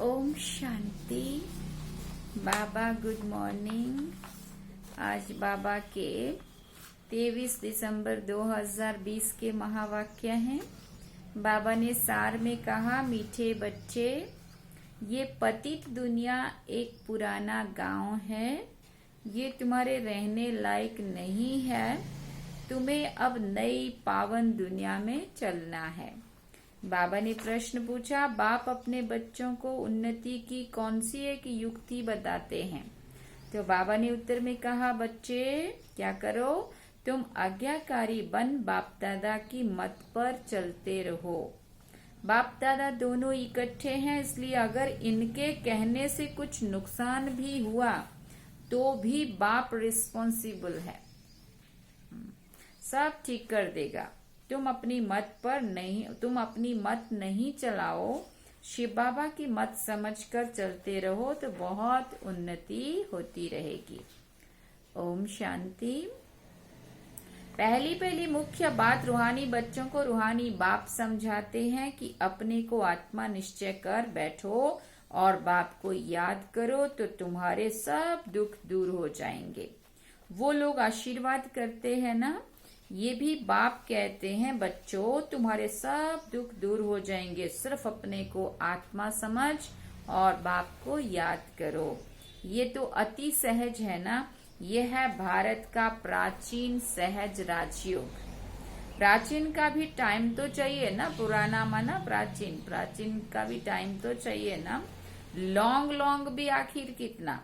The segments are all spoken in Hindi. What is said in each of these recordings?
ओम शांति। बाबा गुड मॉर्निंग। आज बाबा के 23 दिसंबर 2020 के महावाक्य हैं। बाबा ने सार में कहा, मीठे बच्चे, ये पतित दुनिया एक पुराना गांव है। ये तुम्हारे रहने लायक नहीं है। तुम्हें अब नई पावन दुनिया में चलना है। बाबा ने प्रश्न पूछा, बाप अपने बच्चों को उन्नति की कौन सी एक युक्ति बताते हैं? तो बाबा ने उत्तर में कहा, बच्चे क्या करो, तुम आज्ञाकारी बन बाप दादा की मत पर चलते रहो। बाप दादा दोनों इकट्ठे हैं, इसलिए अगर इनके कहने से कुछ नुकसान भी हुआ तो भी बाप रिस्पॉन्सिबल है, सब ठीक कर देगा। तुम अपनी मत नहीं चलाओ, शिव बाबा की मत समझकर चलते रहो तो बहुत उन्नति होती रहेगी। ओम शांति। पहली मुख्य बात, रूहानी बच्चों को रूहानी बाप समझाते हैं कि अपने को आत्मा निश्चय कर बैठो और बाप को याद करो तो तुम्हारे सब दुख दूर हो जाएंगे। वो लोग आशीर्वाद करते हैं ना, ये भी बाप कहते हैं, बच्चों तुम्हारे सब दुख दूर हो जाएंगे, सिर्फ अपने को आत्मा समझ और बाप को याद करो। ये तो अति सहज है ना। ये है भारत का प्राचीन सहज राजयोग। प्राचीन का भी टाइम तो चाहिए ना, पुराना माना प्राचीन का भी टाइम तो चाहिए ना। लॉन्ग भी आखिर कितना।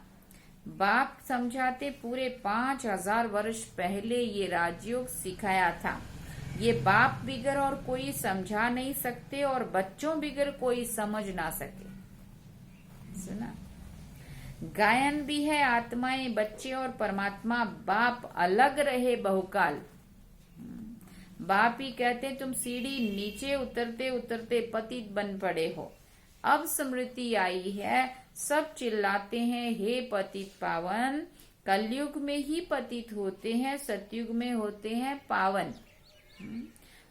बाप समझाते पूरे 5000 वर्ष पहले ये राजयोग सिखाया था। ये बाप बिगर और कोई समझा नहीं सकते और बच्चों बिगर कोई समझ ना सके। सुना? गायन भी है, आत्माएं बच्चे और परमात्मा बाप अलग रहे बहुकाल। बाप ही कहते, तुम सीढ़ी नीचे उतरते उतरते पतित बन पड़े हो। अब स्मृति आई है, सब चिल्लाते हैं, हे पतित पावन। कलयुग में ही पतित होते हैं, सतयुग में होते हैं पावन।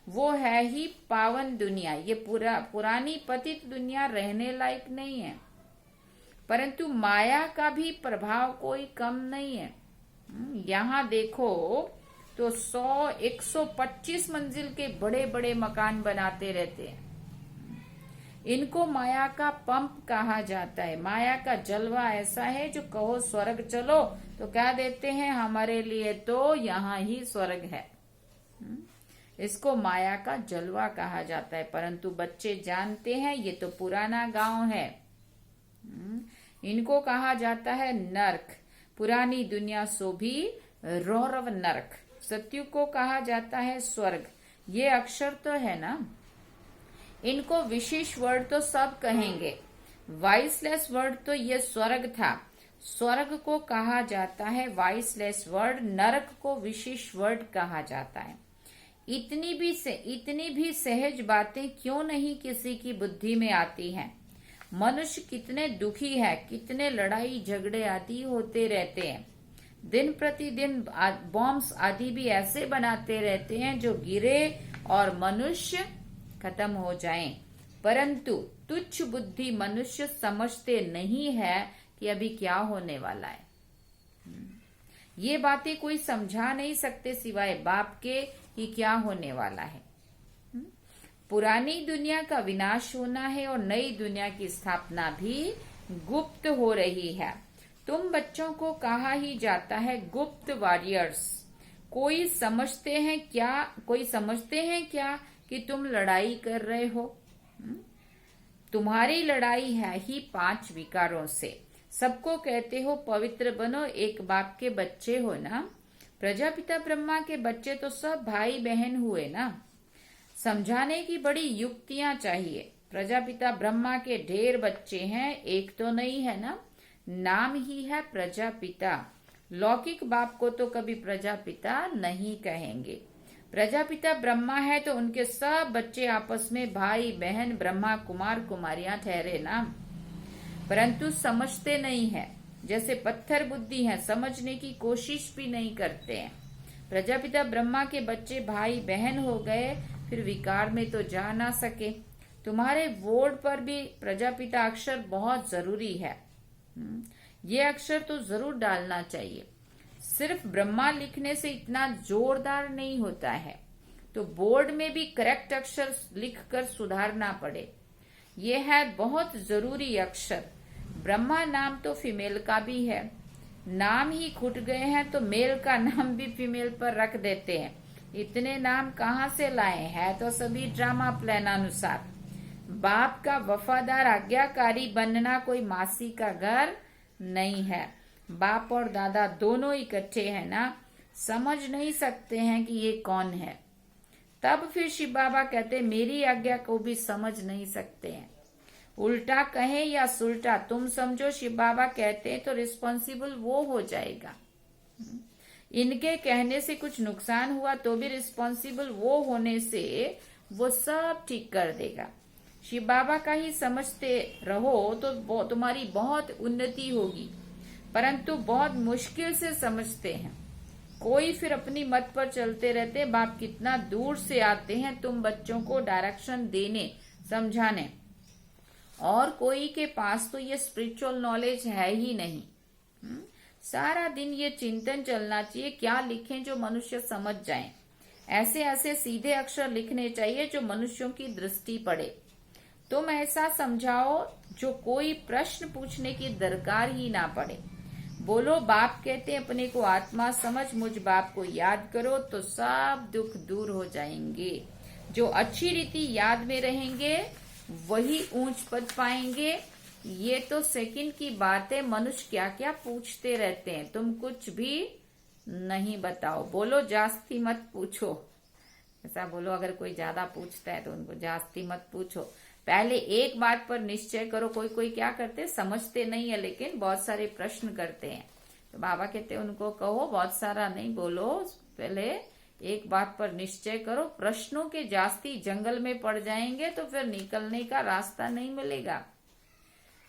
वो है ही पावन दुनिया। ये पुरानी पतित दुनिया रहने लायक नहीं है, परंतु माया का भी प्रभाव कोई कम नहीं है। यहाँ देखो तो 100-125 मंजिल के बड़े बड़े मकान बनाते रहते हैं। इनको माया का पंप कहा जाता है। माया का जलवा ऐसा है, जो कहो स्वर्ग चलो तो क्या देते हैं, हमारे लिए तो यहाँ ही स्वर्ग है। इसको माया का जलवा कहा जाता है, परंतु बच्चे जानते हैं ये तो पुराना गांव है। इनको कहा जाता है नरक। पुरानी दुनिया सो भी रौरव नरक। सत्युग को कहा जाता है स्वर्ग। ये अक्षर तो है ना। इनको विशेष वर्ड तो सब कहेंगे, वॉइसलेस वर्ड तो ये स्वर्ग था। स्वर्ग को कहा जाता है वॉइसलेस वर्ड, नरक को विशेष वर्ड कहा जाता है। इतनी भी सहज बातें क्यों नहीं किसी की बुद्धि में आती हैं? मनुष्य कितने दुखी है, कितने लड़ाई झगड़े आदि होते रहते हैं। दिन प्रतिदिन बॉम्ब्स आदि भी ऐसे बनाते रहते हैं जो गिरे और मनुष्य खत्म हो जाएं। परंतु तुच्छ बुद्धि मनुष्य समझते नहीं है कि अभी क्या होने वाला है। ये बातें कोई समझा नहीं सकते सिवाय बाप के कि क्या होने वाला है। पुरानी दुनिया का विनाश होना है और नई दुनिया की स्थापना भी गुप्त हो रही है। तुम बच्चों को कहा ही जाता है गुप्त वॉरियर्स। कोई समझते हैं क्या कि तुम लड़ाई कर रहे हो? तुम्हारी लड़ाई है ही 5 विकारों से। सबको कहते हो पवित्र बनो, एक बाप के बच्चे हो ना। प्रजापिता ब्रह्मा के बच्चे तो सब भाई बहन हुए ना। समझाने की बड़ी युक्तियां चाहिए। प्रजापिता ब्रह्मा के ढेर बच्चे हैं, एक तो नहीं है ना। नाम ही है प्रजापिता। लौकिक बाप को तो कभी प्रजापिता नहीं कहेंगे। प्रजापिता ब्रह्मा है तो उनके सब बच्चे आपस में भाई बहन ब्रह्मा कुमार कुमारियां ठहरे ना। परंतु समझते नहीं है, जैसे पत्थर बुद्धि है, समझने की कोशिश भी नहीं करते हैं। प्रजापिता ब्रह्मा के बच्चे भाई बहन हो गए, फिर विकार में तो जा ना सके, तुम्हारे बोर्ड पर भी प्रजापिता अक्षर बहुत जरूरी है। ये अक्षर तो जरूर डालना चाहिए। सिर्फ ब्रह्मा लिखने से इतना जोरदार नहीं होता है, तो बोर्ड में भी करेक्ट अक्षर लिखकर सुधारना पड़े। ये है बहुत जरूरी अक्षर। ब्रह्मा नाम तो फीमेल का भी है। नाम ही खुट गए हैं तो मेल का नाम भी फीमेल पर रख देते हैं। इतने नाम कहाँ से लाए हैं? तो सभी ड्रामा प्लान अनुसार। बाप का वफादार आज्ञाकारी बनना कोई मासी का घर नहीं है। बाप और दादा दोनों इकट्ठे हैं ना, समझ नहीं सकते हैं कि ये कौन है। तब फिर शिव बाबा कहते मेरी आज्ञा को भी समझ नहीं सकते हैं। उल्टा कहे या सुल्टा तुम समझो, शिव बाबा कहते हैं तो रिस्पॉन्सिबल वो हो जाएगा। इनके कहने से कुछ नुकसान हुआ तो भी रिस्पॉन्सिबल वो होने से वो सब ठीक कर देगा। शिव बाबा का ही समझते रहो तो तुम्हारी बहुत उन्नति होगी, परंतु बहुत मुश्किल से समझते हैं। कोई फिर अपनी मत पर चलते रहते। बाप कितना दूर से आते हैं तुम बच्चों को डायरेक्शन देने, समझाने, और कोई के पास तो ये स्पिरिचुअल नॉलेज है ही नहीं। सारा दिन ये चिंतन चलना चाहिए क्या लिखें जो मनुष्य समझ जाएं। ऐसे ऐसे सीधे अक्षर लिखने चाहिए जो मनुष्यों की दृष्टि पड़े। तुम ऐसा समझाओ जो कोई प्रश्न पूछने की दरकार ही ना पड़े। बोलो बाप कहते अपने को आत्मा समझ, मुझ बाप को याद करो तो सब दुख दूर हो जाएंगे। जो अच्छी रीति याद में रहेंगे वही ऊंच पद पाएंगे। ये तो सेकंड की बात है। मनुष्य क्या क्या पूछते रहते हैं, तुम कुछ भी नहीं बताओ। बोलो जास्ती मत पूछो, ऐसा बोलो। अगर कोई ज्यादा पूछता है तो उनको जास्ती मत पूछो। पहले एक बात पर निश्चय करो। कोई कोई क्या करते, समझते नहीं है लेकिन बहुत सारे प्रश्न करते हैं, तो बाबा कहते हैं उनको कहो बहुत सारा नहीं बोलो, पहले एक बात पर निश्चय करो। प्रश्नों के जास्ती जंगल में पड़ जाएंगे तो फिर निकलने का रास्ता नहीं मिलेगा।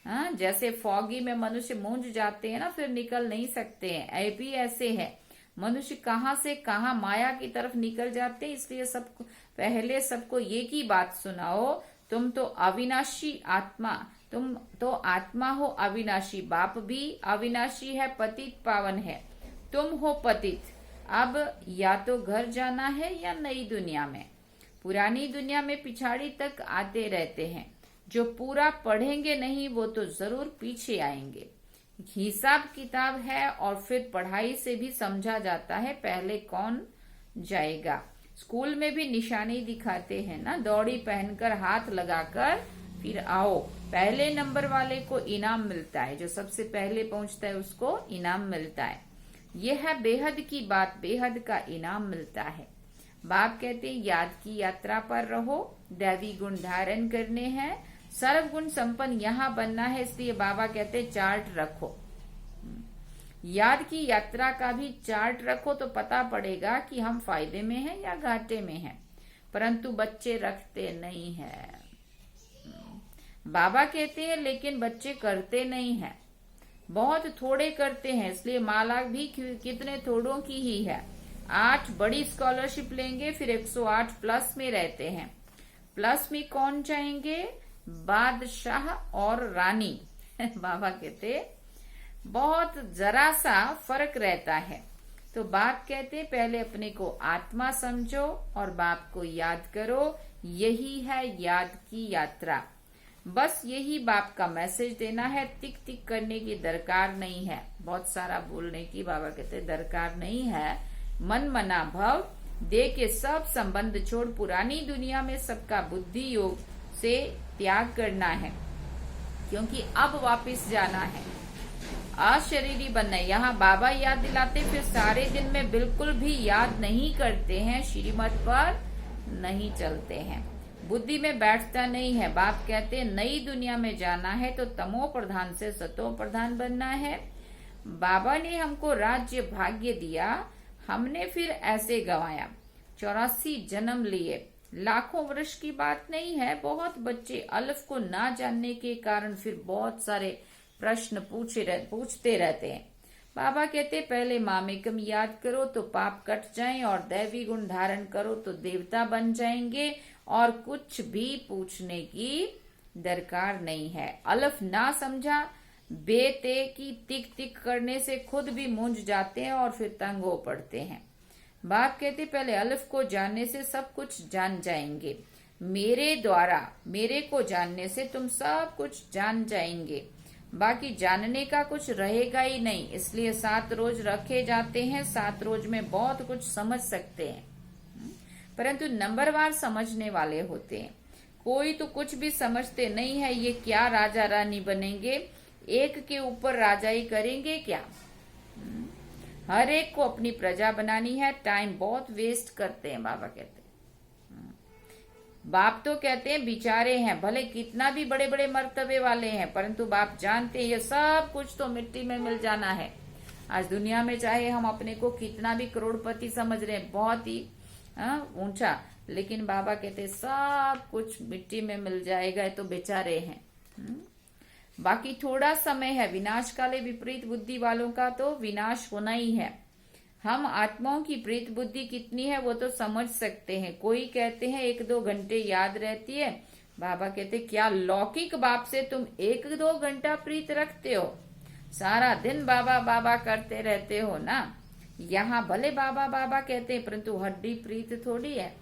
हाँ, जैसे फॉगी में मनुष्य मूंझ जाते हैं ना, फिर निकल नहीं सकते हैं। ऐ भी ऐसे है, मनुष्य कहाँ से कहाँ माया की तरफ निकल जाते हैं। इसलिए सबको पहले सबको एक ही बात सुनाओ, तुम तो अविनाशी आत्मा, तुम तो आत्मा हो अविनाशी। बाप भी अविनाशी है, पतित पावन है। तुम हो पतित। अब या तो घर जाना है या नई दुनिया में। पुरानी दुनिया में पिछाड़ी तक आते रहते हैं। जो पूरा पढ़ेंगे नहीं वो तो जरूर पीछे आएंगे। हिसाब किताब है और फिर पढ़ाई से भी समझा जाता है पहले कौन जाएगा। स्कूल में भी निशानी दिखाते हैं ना, दौड़ी पहनकर हाथ लगाकर फिर आओ। पहले नंबर वाले को इनाम मिलता है, जो सबसे पहले पहुंचता है उसको इनाम मिलता है। यह है बेहद की बात, बेहद का इनाम मिलता है। बाप कहते हैं याद की यात्रा पर रहो, दैवी गुण धारण करने हैं, सर्व गुण संपन्न यहाँ बनना है। इसलिए बाबा कहते चार्ट रखो। याद की यात्रा का भी चार्ट रखो तो पता पड़ेगा कि हम फायदे में हैं या घाटे में हैं। परंतु बच्चे रखते नहीं हैं। बाबा कहते हैं लेकिन बच्चे करते नहीं हैं, बहुत थोड़े करते हैं। इसलिए माला भी कितने थोड़ों की ही है। 8 बड़ी स्कॉलरशिप लेंगे फिर 108 प्लस में रहते हैं। प्लस में कौन जाएंगे? बादशाह और रानी। बाबा कहते बहुत जरा सा फर्क रहता है। तो बाप कहते पहले अपने को आत्मा समझो और बाप को याद करो। यही है याद की यात्रा। बस यही बाप का मैसेज देना है। टिक टिक करने की दरकार नहीं है, बहुत सारा बोलने की बाबा कहते दरकार नहीं है। मन मना भव दे के सब संबंध छोड़ पुरानी दुनिया में सबका बुद्धि योग से त्याग करना है, क्योंकि अब वापस जाना है। अशरीरी बनना है। यहाँ बाबा याद दिलाते फिर सारे दिन में बिल्कुल भी याद नहीं करते हैं, श्रीमत पर नहीं चलते हैं, बुद्धि में बैठता नहीं है। बाप कहते नई दुनिया में जाना है तो तमो प्रधान से सतो प्रधान बनना है। बाबा ने हमको राज्य भाग्य दिया, हमने फिर ऐसे गंवाया। 84 जन्म लिए, लाखों वर्ष की बात नहीं है। बहुत बच्चे अल्फ को ना जानने के कारण फिर बहुत सारे प्रश्न पूछते रहते हैं। बाबा कहते पहले मामेकम याद करो तो पाप कट जाएं और दैवी गुण धारण करो तो देवता बन जाएंगे और कुछ भी पूछने की दरकार नहीं है। अलफ ना समझा, बेते की तिक तिक करने से खुद भी मूंझ जाते हैं और फिर तंग हो पड़ते हैं। बाप कहते पहले अलिफ को जानने से सब कुछ जान जाएंगे। मेरे द्वारा, मेरे को जानने से तुम सब कुछ जान जाएंगे। बाकी जानने का कुछ रहेगा ही नहीं। इसलिए 7 रोज रखे जाते हैं। 7 रोज में बहुत कुछ समझ सकते हैं, परंतु नंबरवार समझने वाले होते हैं। कोई तो कुछ भी समझते नहीं है। ये क्या राजा रानी बनेंगे, एक के ऊपर राजाई करेंगे क्या? हर एक को अपनी प्रजा बनानी है। टाइम बहुत वेस्ट करते हैं बाबा कहते हैं। बाप तो कहते हैं बिचारे हैं, भले कितना भी बड़े बड़े मर्तबे वाले हैं, परंतु बाप जानते हैं ये सब कुछ तो मिट्टी में मिल जाना है। आज दुनिया में चाहे हम अपने को कितना भी करोड़पति समझ रहे हैं, बहुत ही ऊंचा, लेकिन बाबा कहते हैं सब कुछ मिट्टी में मिल जाएगा। ये तो बेचारे हैं। बाकी थोड़ा समय है। विनाश काले विपरीत बुद्धि वालों का तो विनाश होना ही है। हम आत्माओं की प्रीत बुद्धि कितनी है वो तो समझ सकते हैं। कोई कहते हैं 1-2 घंटे याद रहती है। बाबा कहते क्या लौकिक बाप से तुम 1-2 घंटा प्रीत रखते हो? सारा दिन बाबा बाबा करते रहते हो ना। यहाँ भले बाबा बाबा कहते हैं, परंतु हड्डी प्रीत थोड़ी है।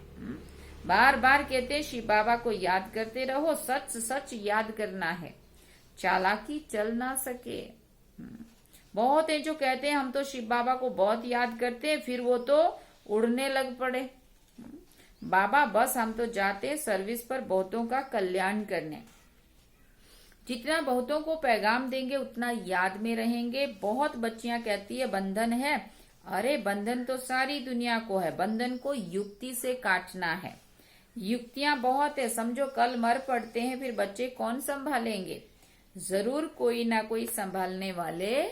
बार बार कहते हैं शिव बाबा को याद करते रहो। सच सच याद करना है, चालाकी चल ना सके। बहुत है जो कहते हैं हम तो शिव बाबा को बहुत याद करते हैं, फिर वो तो उड़ने लग पड़े। बाबा बस हम तो जाते हैं सर्विस पर बहुतों का कल्याण करने। जितना बहुतों को पैगाम देंगे उतना याद में रहेंगे। बहुत बच्चियां कहती है बंधन है। अरे बंधन तो सारी दुनिया को है। बंधन को युक्ति से काटना है। युक्तियां बहुत है। समझो कल मर पड़ते हैं, फिर बच्चे कौन संभालेंगे? जरूर कोई ना कोई संभालने वाले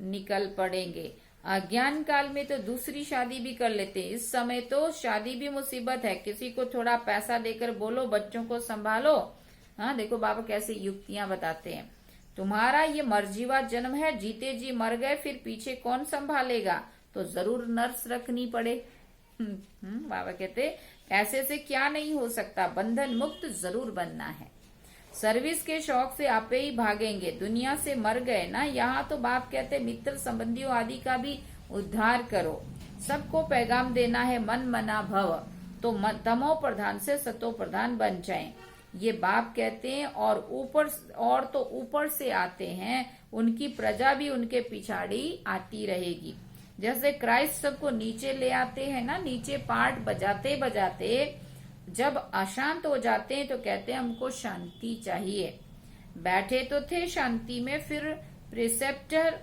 निकल पड़ेंगे। अज्ञान काल में तो दूसरी शादी भी कर लेते हैं। इस समय तो शादी भी मुसीबत है। किसी को थोड़ा पैसा देकर बोलो बच्चों को संभालो। हाँ देखो बाबा कैसे युक्तियां बताते हैं। तुम्हारा ये मर्जीवा जन्म है, जीते जी मर गए, फिर पीछे कौन संभालेगा? तो जरूर नर्स रखनी पड़े। बाबा कहते ऐसे से क्या नहीं हो सकता, बंधन मुक्त जरूर बनना है। सर्विस के शौक से आपे ही भागेंगे। दुनिया से मर गए ना, यहाँ तो बाप कहते मित्र संबंधियों आदि का भी उद्धार करो। सबको पैगाम देना है मन मना भव, तो तमो प्रधान से सतो प्रधान बन जाएं। ये बाप कहते हैं। और ऊपर से आते हैं, उनकी प्रजा भी उनके पिछाड़ी आती रहेगी। जैसे क्राइस्ट सबको नीचे ले आते हैं ना, नीचे पार्ट बजाते बजाते जब अशांत हो जाते हैं तो कहते हैं हमको शांति चाहिए। बैठे तो थे शांति में, फिर प्रिसेप्टर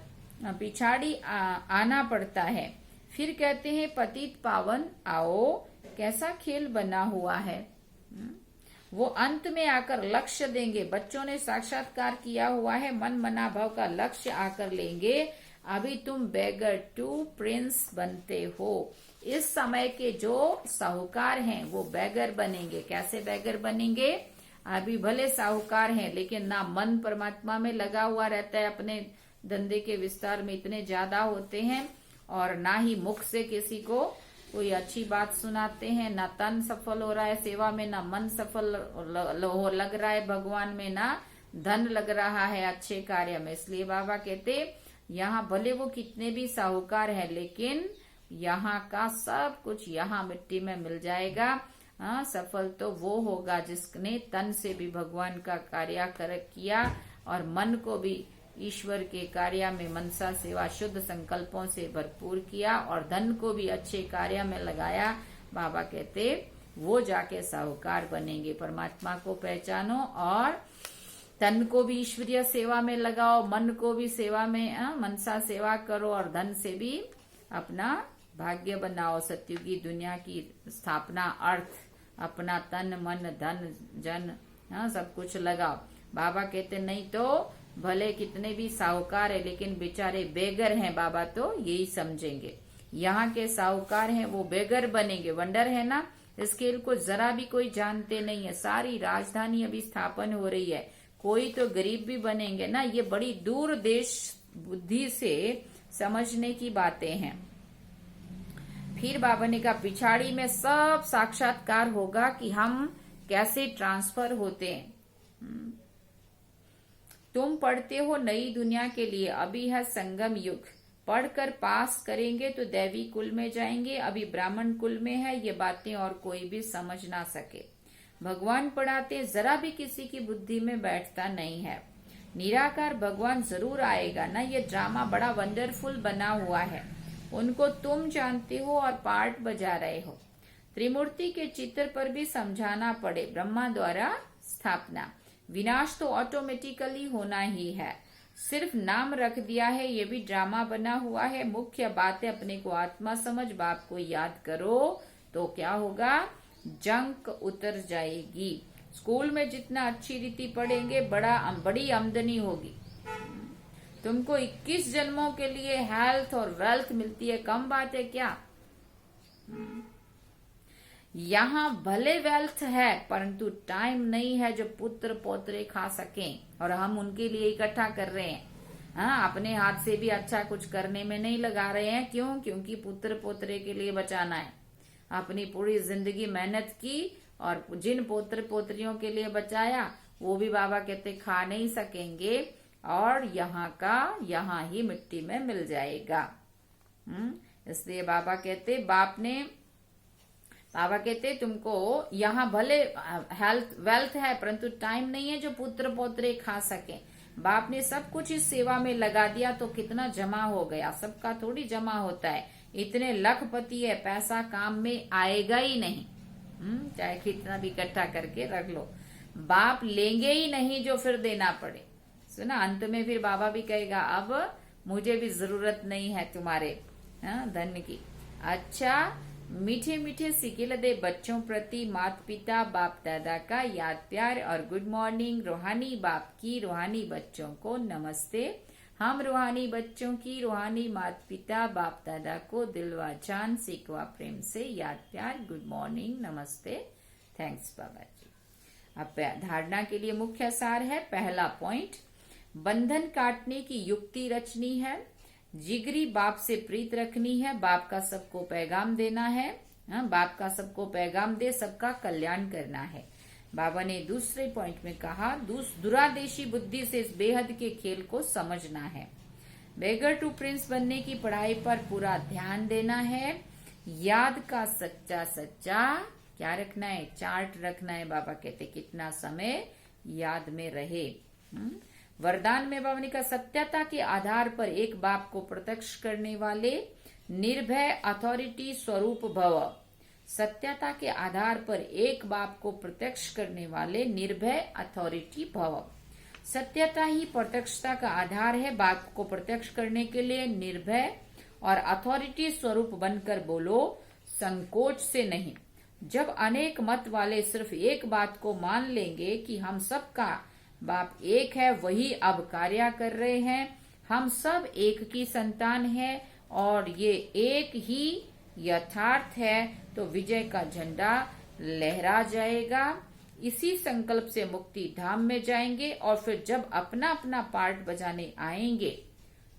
पिछाड़ी आना पड़ता है। फिर कहते हैं पतित पावन आओ, कैसा खेल बना हुआ है। वो अंत में आकर लक्ष्य देंगे। बच्चों ने साक्षात्कार किया हुआ है, मन मना भाव का लक्ष्य आकर लेंगे। अभी तुम बेगर टू प्रिंस बनते हो। इस समय के जो साहूकार हैं वो बैगर बनेंगे। कैसे बैगर बनेंगे? अभी भले साहूकार हैं, लेकिन ना मन परमात्मा में लगा हुआ रहता है, अपने धंधे के विस्तार में इतने ज्यादा होते हैं, और ना ही मुख से किसी को कोई अच्छी बात सुनाते हैं। ना तन सफल हो रहा है सेवा में, ना मन सफल लग रहा है भगवान में, ना धन लग रहा है अच्छे कार्य में। इसलिए बाबा कहते यहाँ भले वो कितने भी साहूकार हैं, लेकिन यहाँ का सब कुछ यहाँ मिट्टी में मिल जाएगा। सफल तो वो होगा जिसने तन से भी भगवान का कार्य किया और मन को भी ईश्वर के कार्य में मनसा सेवा शुद्ध संकल्पों से भरपूर किया और धन को भी अच्छे कार्य में लगाया। बाबा कहते वो जाके साहूकार बनेंगे। परमात्मा को पहचानो और तन को भी ईश्वरीय सेवा में लगाओ, मन को भी सेवा में मनसा सेवा करो और धन से भी अपना भाग्य बनाओ। सत्युगी दुनिया की स्थापना अर्थ अपना तन मन धन जन सब कुछ लगाओ। बाबा कहते नहीं तो भले कितने भी साहूकार है, लेकिन बेचारे बेगर हैं। बाबा तो यही समझेंगे। यहाँ के साहूकार हैं वो बेगर बनेंगे। वंडर है ना, इस खेल को जरा भी कोई जानते नहीं है। सारी राजधानी अभी स्थापन हो रही है, कोई तो गरीब भी बनेंगे ना। ये बड़ी दूर देश बुद्धि से समझने की बातें हैं। फिर बाबा ने कहा पिछाड़ी में सब साक्षात्कार होगा कि हम कैसे ट्रांसफर होते हैं। तुम पढ़ते हो नई दुनिया के लिए, अभी है संगम युग। पढ़कर पास करेंगे तो दैवी कुल में जाएंगे, अभी ब्राह्मण कुल में है, ये बातें और कोई भी समझ ना सके। भगवान पढ़ाते जरा भी किसी की बुद्धि में बैठता नहीं है। निराकार भगवान जरूर आएगा ना, ये ड्रामा बड़ा वंडरफुल बना हुआ है। उनको तुम जानते हो और पार्ट बजा रहे हो। त्रिमूर्ति के चित्र पर भी समझाना पड़े, ब्रह्मा द्वारा स्थापना, विनाश तो ऑटोमेटिकली होना ही है। सिर्फ नाम रख दिया है, ये भी ड्रामा बना हुआ है। मुख्य बात है अपने को आत्मा समझ, बाप को याद करो तो क्या होगा, जंक उतर जाएगी। स्कूल में जितना अच्छी रीति पढ़ेंगे बड़ी आमदनी होगी। तुमको 21 जन्मों के लिए हेल्थ और वेल्थ मिलती है, कम बात है क्या। यहाँ भले वेल्थ है परंतु टाइम नहीं है जो पुत्र पोतरे खा सकें, और हम उनके लिए इकट्ठा कर रहे हैं। हाँ, अपने हाथ से भी अच्छा कुछ करने में नहीं लगा रहे हैं। क्यों? क्योंकि पुत्र पोतरे के लिए बचाना है। अपनी पूरी जिंदगी मेहनत की और जिन पोत्र पोत्रियों के लिए बचाया वो भी बाबा कहते खा नहीं सकेंगे, और यहाँ का यहाँ ही मिट्टी में मिल जाएगा। इसलिए बाबा कहते तुमको यहाँ भले हेल्थ वेल्थ है परंतु टाइम नहीं है जो पुत्र पोत्रे खा सके। बाप ने सब कुछ इस सेवा में लगा दिया तो कितना जमा हो गया, सबका थोड़ी जमा होता है। इतने लखपति है, पैसा काम में आएगा ही नहीं। चाहे कितना भी इकट्ठा करके रख लो, बाप लेंगे ही नहीं जो फिर देना पड़े। सुना, अंत में फिर बाबा भी कहेगा अब मुझे भी जरूरत नहीं है तुम्हारे धन की। अच्छा, मीठे मीठे सिकिल दे बच्चों प्रति माता पिता बाप दादा का याद प्यार और गुड मॉर्निंग। रूहानी बाप की रूहानी बच्चों को नमस्ते। हम रूहानी बच्चों की रूहानी माता पिता बाप दादा को दिलवा जान सिकवा प्रेम से याद प्यार, गुड मॉर्निंग, नमस्ते, थैंक्स बाबा जी। अब धारणा के लिए मुख्य सार है। पहला पॉइंट, बंधन काटने की युक्ति रचनी है, जिगरी बाप से प्रीत रखनी है, बाप का सबको पैगाम देना है। बाप का सबको पैगाम दे, सबका कल्याण करना है। बाबा ने दूसरे पॉइंट में कहा, दुरादेशी बुद्धि से इस बेहद के खेल को समझना है। बेगर टू प्रिंस बनने की पढ़ाई पर पूरा ध्यान देना है। याद का सच्चा सच्चा क्या रखना है, चार्ट रखना है। बाबा कहते कितना समय याद में रहे। वरदान में बाबा ने कहा, सत्यता के आधार पर एक बाप को प्रत्यक्ष करने वाले निर्भय अथॉरिटी स्वरूप भव। सत्यता के आधार पर एक बाप को प्रत्यक्ष करने वाले निर्भय अथॉरिटी भव। सत्यता ही प्रत्यक्षता का आधार है। बाप को प्रत्यक्ष करने के लिए निर्भय और अथॉरिटी स्वरूप बनकर बोलो, संकोच से नहीं। जब अनेक मत वाले सिर्फ एक बात को मान लेंगे कि हम सबका बाप एक है, वही अब कार्य कर रहे हैं, हम सब एक की संतान है और ये एक ही यथार्थ है, तो विजय का झंडा लहरा जाएगा। इसी संकल्प से मुक्ति धाम में जाएंगे और फिर जब अपना अपना पार्ट बजाने आएंगे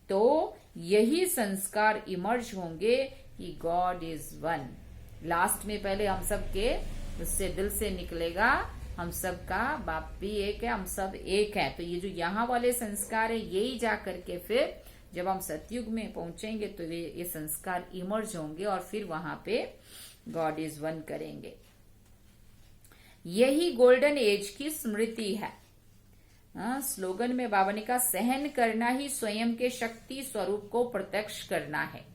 तो यही संस्कार इमर्ज होंगे कि गॉड इज वन। लास्ट में पहले हम सब के उससे दिल से निकलेगा, हम सब का बाप भी एक है, हम सब एक है। तो ये जो यहाँ वाले संस्कार है, यही जा करके फिर जब हम सतयुग में पहुंचेंगे तो ये संस्कार इमर्ज होंगे और फिर वहां पे गॉड इज वन करेंगे। यही गोल्डन एज की स्मृति है। स्लोगन में बाबा ने कहा, सहन करना ही स्वयं के शक्ति स्वरूप को प्रत्यक्ष करना है।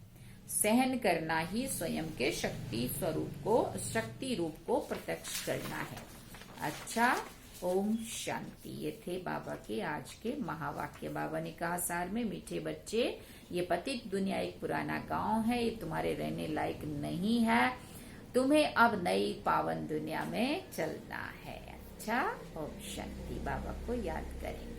सहन करना ही स्वयं के शक्ति स्वरूप को, शक्ति रूप को प्रत्यक्ष करना है। अच्छा, ओम शांति। ये थे बाबा के आज के महावाक्य। बाबा ने कहा सार में, मीठे बच्चे, ये पतित दुनिया एक पुराना गांव है, ये तुम्हारे रहने लायक नहीं है, तुम्हें अब नई पावन दुनिया में चलना है। अच्छा, ओम शांति। बाबा को याद करेंगे।